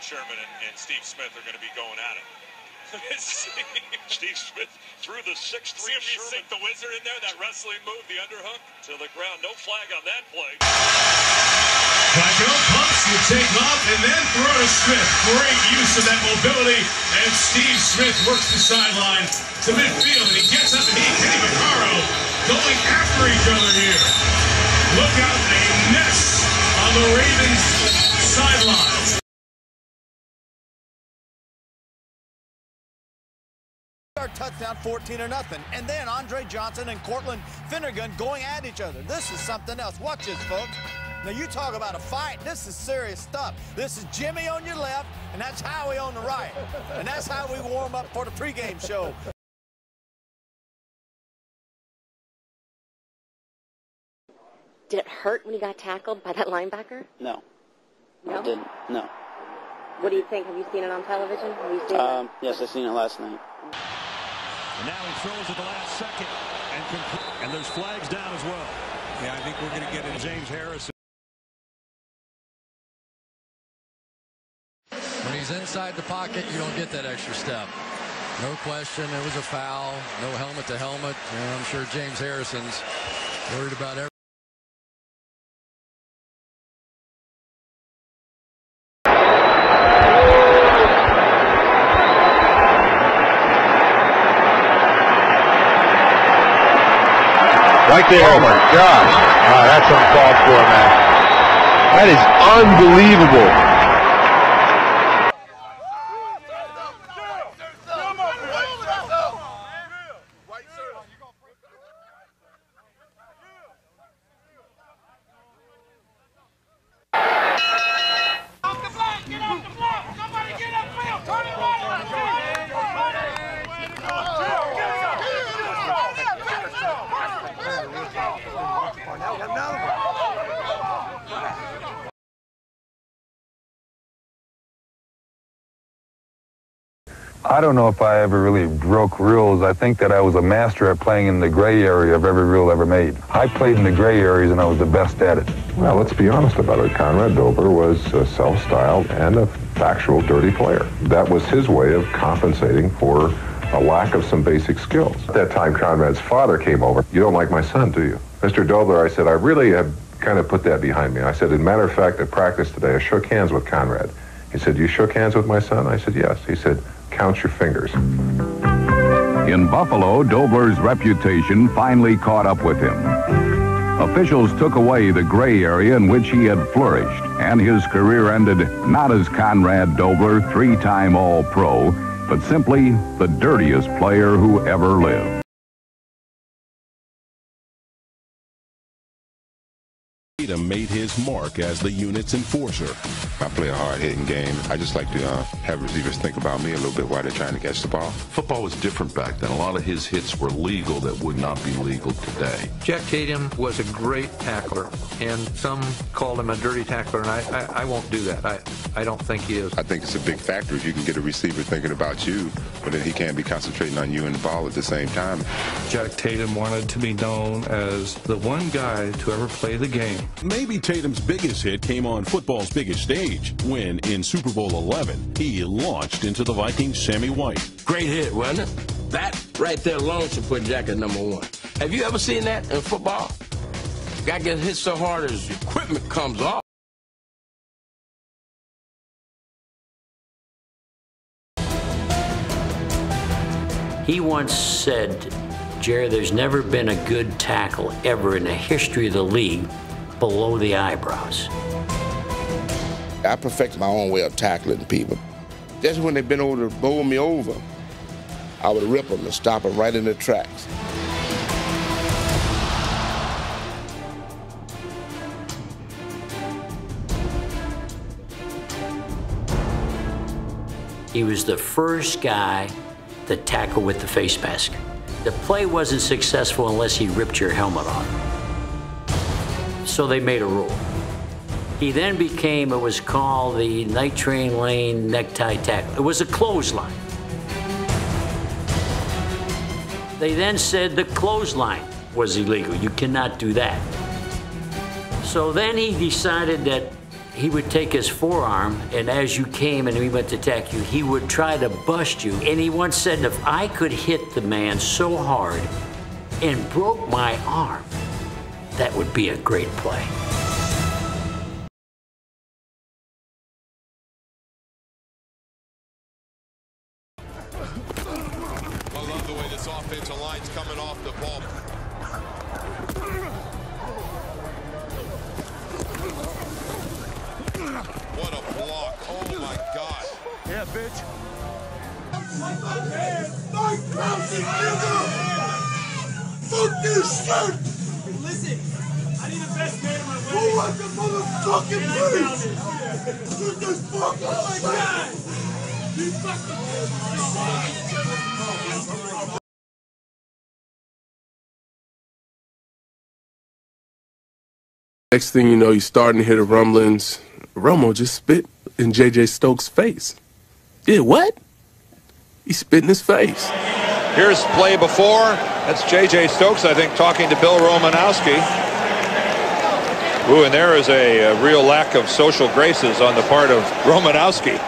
Sherman and Steve Smith are going to be going at it. Steve Smith threw the 6'3" Sherman. Sink the Wizard in there, that wrestling move, the underhook. To the ground. No flag on that play. Flacco pumps, you take off, and then throw to Smith. Great use of that mobility, and Steve Smith works the sideline to midfield, and he gets up, and he and Kenny Vaccaro going after each other here. Look out, a mess on the Ravens sideline. Touchdown, 14-0, and then Andre Johnson and Cortland Finnegan going at each other. This is something else. Watch this, folks. Now, you talk about a fight. This is serious stuff. This is Jimmy on your left, and that's Howie on the right. And that's how we warm up for the pregame show. Did it hurt when he got tackled by that linebacker? No. No? It didn't. No. What do you think? Have you seen it on television? Have you seen it? Yes, I seen it last night. And now he throws at the last second, and there's flags down as well. Yeah, I think we're going to get in James Harrison. When he's inside the pocket, you don't get that extra step. No question, it was a foul. No helmet to helmet. And I'm sure James Harrison's worried about everything. Right there. Oh, my gosh. Wow, that's uncalled for, man. That is unbelievable. I don't know if I ever really broke rules. I think that I was a master at playing in the gray area of every rule ever made. I played in the gray areas and I was the best at it. Well, let's be honest about it. Conrad Dobler was a self-styled and a factual dirty player. That was his way of compensating for a lack of some basic skills. At that time, Conrad's father came over. You don't like my son, do you? Mr. Dobler, I said, I really have kind of put that behind me. I said, as a matter of fact, at practice today, I shook hands with Conrad. He said, you shook hands with my son? I said, yes. He said, count your fingers. In Buffalo, Dobler's reputation finally caught up with him. Officials took away the gray area in which he had flourished, and his career ended not as Conrad Dobler, three-time All-Pro, but simply the dirtiest player who ever lived. Tatum made his mark as the unit's enforcer. I play a hard-hitting game. I just like to have receivers think about me a little bit while they're trying to catch the ball. Football was different back then. A lot of his hits were legal that would not be legal today. Jack Tatum was a great tackler, and some called him a dirty tackler, and I won't do that. I don't think he is. I think it's a big factor if you can get a receiver thinking about you, but then he can't be concentrating on you and the ball at the same time. Jack Tatum wanted to be known as the one guy to ever play the game. Maybe Tatum's biggest hit came on football's biggest stage when, in Super Bowl 11, he launched into the Vikings' Sammy White. Great hit, wasn't it? That right there alone should put Jack at #1. Have you ever seen that in football? Guy gets hit so hard his equipment comes off. He once said, Jerry, there's never been a good tackle ever in the history of the league below the eyebrows. I perfected my own way of tackling people. Just when they've been over to bowl me over, I would rip them and stop them right in their tracks. He was the first guy to tackle with the face mask. The play wasn't successful unless he ripped your helmet off. So they made a rule. He then became, it was called the Night Train Lane necktie tackle. It was a clothesline. They then said the clothesline was illegal. You cannot do that. So then he decided that he would take his forearm, and as you came and he went to attack you, he would try to bust you. And he once said, if I could hit the man so hard and broke my arm, that would be a great play. I love the way this offensive line's coming off the ball. What a block. Oh, my God. Yeah, bitch. Fuck this shit! Listen, I need the best man in my way. Who wants the motherfucking place? Get this fuck oh, my God! You fucking... Next thing you know, you're starting to hear the rumblings. Romo just spit in J.J. Stokes' face. Did what? He spit in his face. Here's play before. That's J.J. Stokes, I think, talking to Bill Romanowski. Ooh, and there is a real lack of social graces on the part of Romanowski.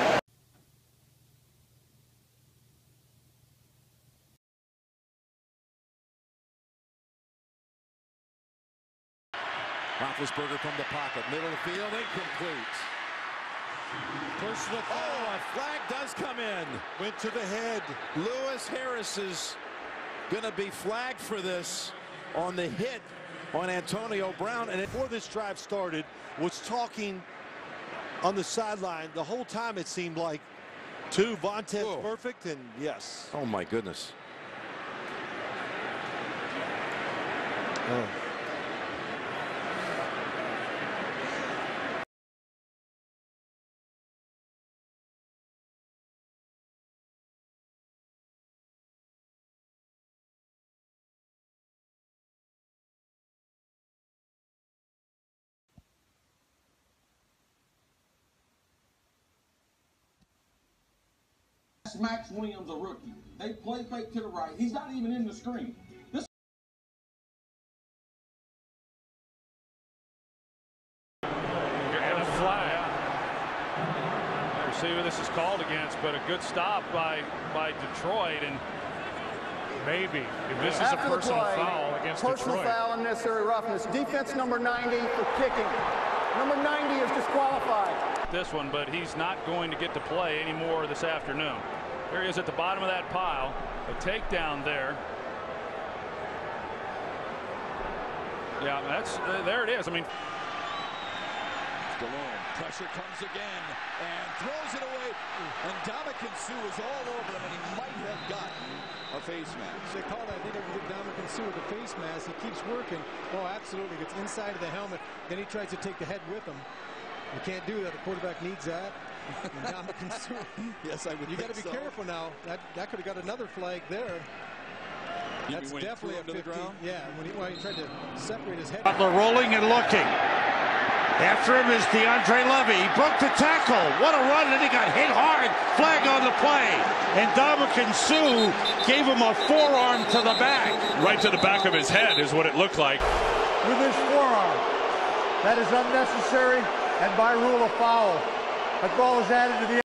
Roethlisberger from the pocket, middle of the field, incomplete. Personal foul. Oh, a flag does come in. Went to the head. Lewis Harris is going to be flagged for this on the hit on Antonio Brown. And before this drive started, was talking on the sideline the whole time. It seemed like to Vontez perfect, and yes. Oh my goodness. Oh. Max Williams, a rookie. They play fake to the right. He's not even in the screen. This and a flag. We'll see who this is called against, but a good stop by Detroit, and maybe if this is a personal foul against Detroit. Personal foul, unnecessary roughness. Defense number 90 for kicking. Number 90 is disqualified. This one, but he's not going to get to play anymore this afternoon. There he is at the bottom of that pile. A takedown there. Yeah, that's there it is. I mean, Stallone, pressure comes again and throws it away. And Dominican Sue is all over him, and he might have gotten a face mask. They call that. They never get Dominican Sue with the face mask. He keeps working. Oh, absolutely. Gets inside of the helmet. Then he tries to take the head with him. You can't do that. The quarterback needs that. Yes, I would. You got to be careful now. That could have got another flag there. That's definitely a 50. Yeah, when he tried to separate his head. Butler rolling and looking. After him is DeAndre Levy. He broke the tackle. What a run! And he got hit hard. Flag on the play. And Dominican Sue gave him a forearm to the back. Right to the back of his head is what it looked like. With his forearm. That is unnecessary and by rule of foul. That ball is added to the